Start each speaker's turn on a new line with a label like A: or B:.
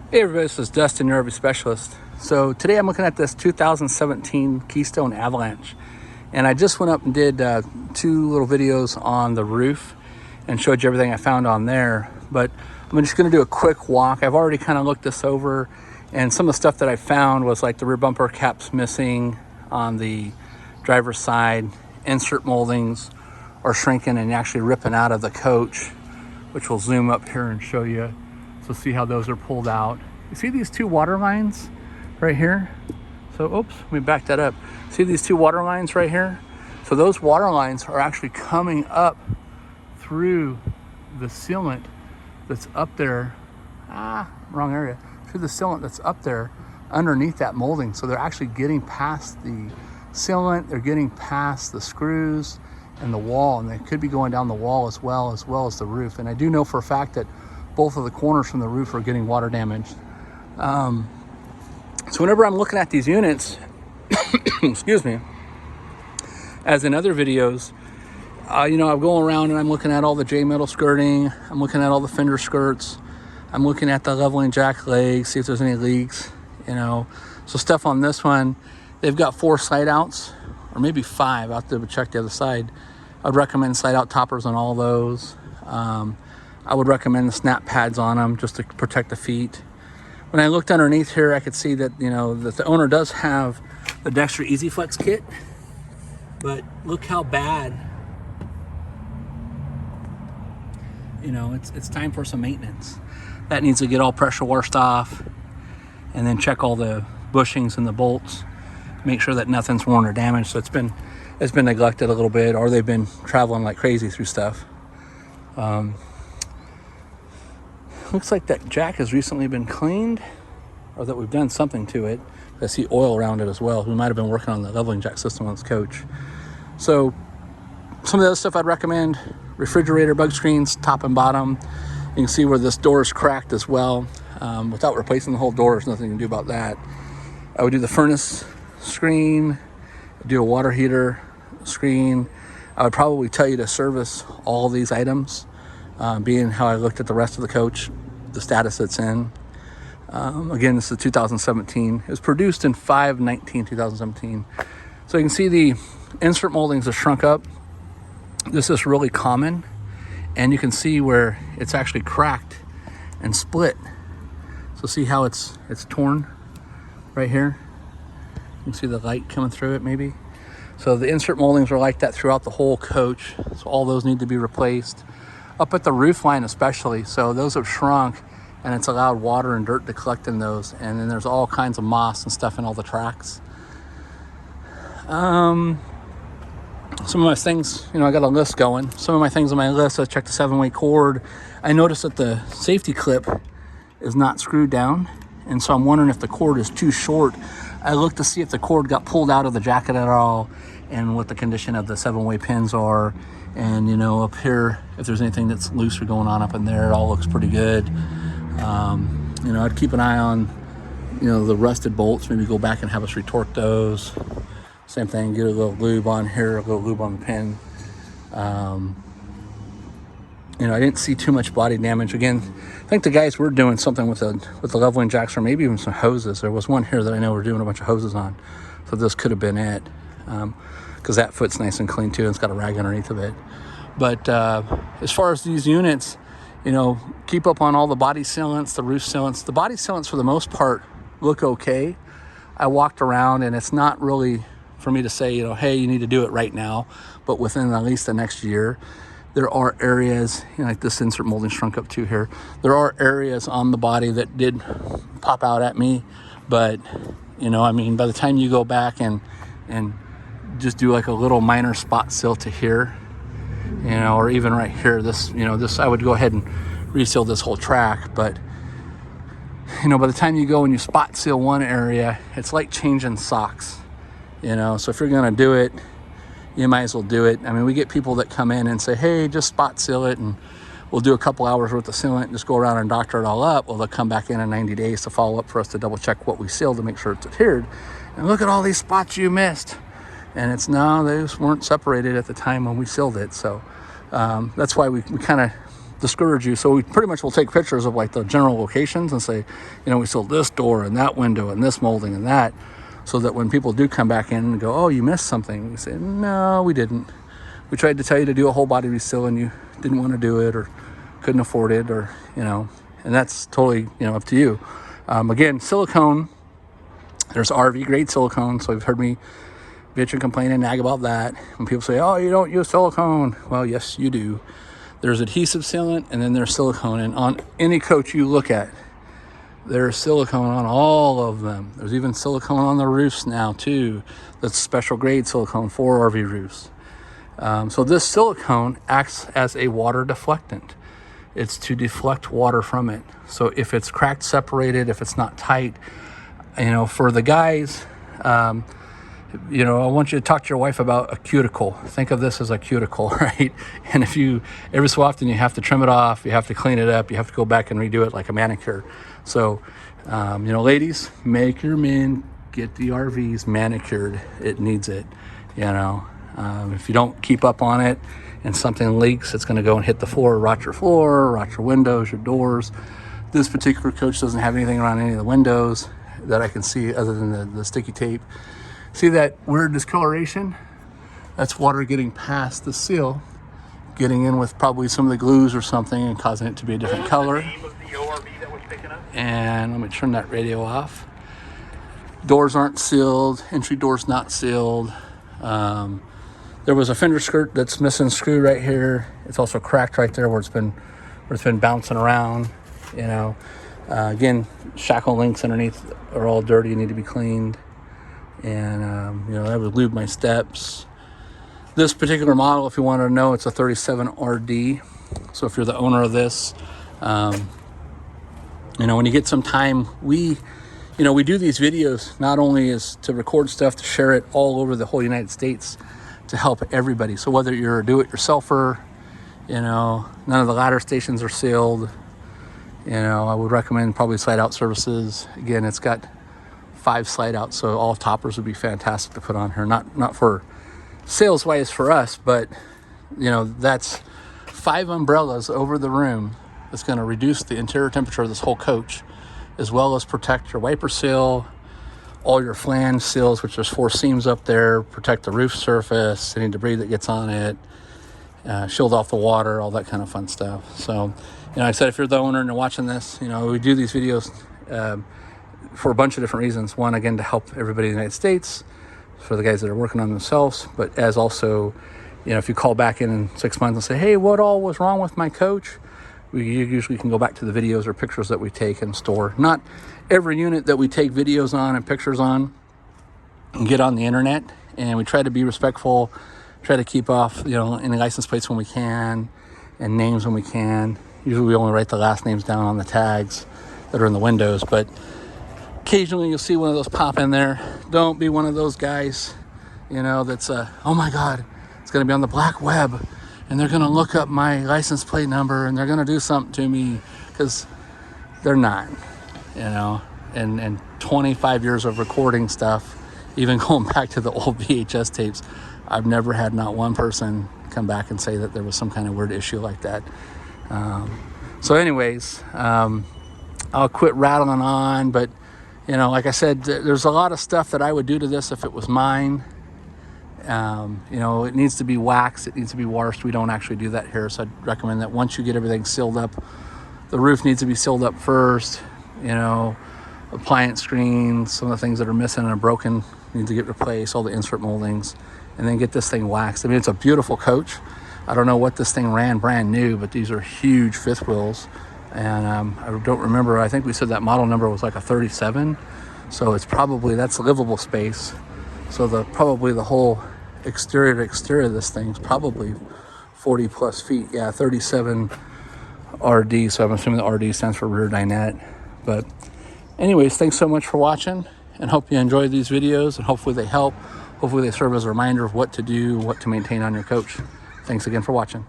A: Hey everybody, this is Dustin, your RV specialist. So today I'm looking at this 2017 Keystone Avalanche, and I just went up and did 2 little videos on the roof and showed you everything I found on there. But I'm just going to do a quick walk. I've already kind of looked this over, and some of the stuff that I found was like the rear bumper caps missing on the driver's side, insert moldings are shrinking and actually ripping out of the coach, which we'll zoom up here and show you. So see how those are pulled out. You see these 2 water lines right here? So, oops, let me back that up. See these 2 water lines right here? So those water lines are actually coming up through the sealant that's up there. Wrong area. Through the sealant that's up there underneath that molding. So they're actually getting past the sealant, they're getting past the screws and the wall, and they could be going down the wall as well as the roof. And I do know for a fact that both of the corners from the roof are getting water damaged. So whenever I'm looking at these units, excuse me, as in other videos, I'm going around and I'm looking at all the J-metal skirting, I'm looking at all the fender skirts, I'm looking at the leveling jack legs, see if there's any leaks, So stuff on this one, they've got 4 slide outs, or maybe 5, I'll have to check the other side. I'd recommend slide out toppers on all those. I would recommend the snap pads on them just to protect the feet. When I looked underneath here, I could see that, that the owner does have the Dexter Easy Flex kit, but look how bad, it's time for some maintenance. That needs to get all pressure washed off and then check all the bushings and the bolts, make sure that nothing's worn or damaged. So it's been neglected a little bit, or they've been traveling like crazy through stuff. Looks like that jack has recently been cleaned, or that we've done something to it. I see oil around it as well. We might have been working on the leveling jack system on this coach. So some of the other stuff I'd recommend: refrigerator bug screens, top and bottom. You can see where this door is cracked as well. Without replacing the whole door, there's nothing you can do about that. I would do the furnace screen, do a water heater screen. I would probably tell you to service all these items, being how I looked at the rest of the coach, the status it's in. Again, this is 2017. It was produced in 5/19/2017. So you can see the insert moldings have shrunk up. This is really common, and you can see where it's actually cracked and split. So see how it's torn right here? You can see the light coming through it maybe. So the insert moldings are like that throughout the whole coach. So all those need to be replaced. Up at the roof line especially, so those have shrunk and it's allowed water and dirt to collect in those, and then there's all kinds of moss and stuff in all the tracks. Some of my things, I got a list going. Some of my things on my list, I checked the 7-way cord. I noticed that the safety clip is not screwed down, and so I'm wondering if the cord is too short. I looked to see if the cord got pulled out of the jacket at all and what the condition of the 7-way pins are. And up here, if there's anything that's loose or going on up in there, it all looks pretty good. I'd keep an eye on, the rusted bolts, maybe go back and have us retorque those. Same thing, get a little lube on here, a little lube on the pin. I didn't see too much body damage. Again, I think the guys were doing something with the leveling jacks, or maybe even some hoses. There was one here that I know we're doing a bunch of hoses on. So this could have been it. Because that foot's nice and clean too, and it's got a rag underneath of it. But as far as these units, keep up on all the body sealants, the roof sealants. The body sealants, for the most part, look okay. I walked around, and it's not really for me to say, hey, you need to do it right now, but within at least the next year. There are areas, like this insert molding shrunk up too here. There are areas on the body that did pop out at me, but by the time you go back and just do like a little minor spot seal to here, or even right here, this I would go ahead and reseal this whole track. But by the time you go and you spot seal one area, it's like changing socks, so if you're gonna do it, you might as well do it. We get people that come in and say, hey, just spot seal it, and we'll do a couple hours worth of sealant and just go around and doctor it all up. Well, they'll come back in 90 days to follow up for us to double check what we sealed to make sure it's adhered. And look at all these spots you missed. And they just weren't separated at the time when we sealed it. So that's why we kind of discourage you. So we pretty much will take pictures of like the general locations and say, you know, we sold this door and that window and this molding and that, so that when people do come back in and go, oh, you missed something, we say, no, we didn't. We tried to tell you to do a whole body reseal and you didn't want to do it or couldn't afford it, or, you know, and that's totally, you know, up to you. Again, silicone, there's RV grade silicone. So you've heard me bitch and complain and nag about that. When people say, oh, you don't use silicone. Well, yes, you do. There's adhesive sealant and then there's silicone. And on any coach you look at, there's silicone on all of them. There's even silicone on the roofs now too. That's special grade silicone for RV roofs. So this silicone acts as a water deflectant. It's to deflect water from it. So if it's cracked, separated, if it's not tight, you know, for the guys, you know, I want you to talk to your wife about a cuticle. Think of this as a cuticle, right? And if you, every so often you have to trim it off, you have to clean it up, you have to go back and redo it like a manicure. So, you know, ladies, make your men get the RVs manicured. It needs it, you know. If you don't keep up on it and something leaks, it's going to go and hit the floor, rot your windows, your doors. This particular coach doesn't have anything around any of the windows that I can see other than the sticky tape. See that weird discoloration? That's water getting past the seal, getting in with probably some of the glues or something and causing it to be a different color. And let me turn that radio off. Doors aren't sealed, entry door's not sealed. There was a fender skirt that's missing a screw right here. It's also cracked right there where it's been bouncing around, you know. Again, shackle links underneath are all dirty, need to be cleaned. And, you know, that would lube my steps. This particular model, if you want to know, it's a 37 RD. So if you're the owner of this, you know, when you get some time, we do these videos not only is to record stuff, to share it all over the whole United States to help everybody. So whether you're a do-it-yourselfer, you know, none of the ladder stations are sealed. You know, I would recommend probably slide out services. Again, it's got 5 slide outs, so all toppers would be fantastic to put on here. Not for sales wise for us, but you know, that's 5 umbrellas over the room. That's going to reduce the interior temperature of this whole coach, as well as protect your wiper seal, all your flange seals, which there's 4 seams up there, protect the roof surface, any debris that gets on it, shield off the water, all that kind of fun stuff. So, you know, like I said, if you're the owner and you're watching this, you know, we do these videos for a bunch of different reasons. One, again, to help everybody in the United States, for the guys that are working on themselves, but as also, you know, if you call back in 6 months and say, hey, what all was wrong with my coach? We usually can go back to the videos or pictures that we take and store. Not every unit that we take videos on and pictures on and get on the internet, and we try to be respectful, try to keep off, you know, any license plates when we can and names when we can. Usually we only write the last names down on the tags that are in the windows, but occasionally you'll see one of those pop in there. Don't be one of those guys, you know, that's oh my God, it's going to be on the black web and they're going to look up my license plate number and they're going to do something to me, because they're not, you know. And 25 years of recording stuff, even going back to the old VHS tapes, I've never had not one person come back and say that there was some kind of weird issue like that. So anyways, I'll quit rattling on, but you know, like I said, there's a lot of stuff that I would do to this if it was mine. You know, it needs to be waxed, it needs to be washed. We don't actually do that here, so I'd recommend that once you get everything sealed up, the roof needs to be sealed up first. You know, appliance screens, some of the things that are missing and are broken need to get replaced, all the insert moldings, and then get this thing waxed. I mean, it's a beautiful coach. I don't know what this thing ran brand new, but these are huge 5th wheels. And I don't remember, I think we said that model number was like a 37. So it's probably, that's livable space. So probably the whole exterior to exterior of this thing is probably 40 plus feet. Yeah, 37 RD. So I'm assuming the RD stands for rear dinette. But anyways, thanks so much for watching, and hope you enjoyed these videos, and hopefully they help. Hopefully they serve as a reminder of what to do, what to maintain on your coach. Thanks again for watching.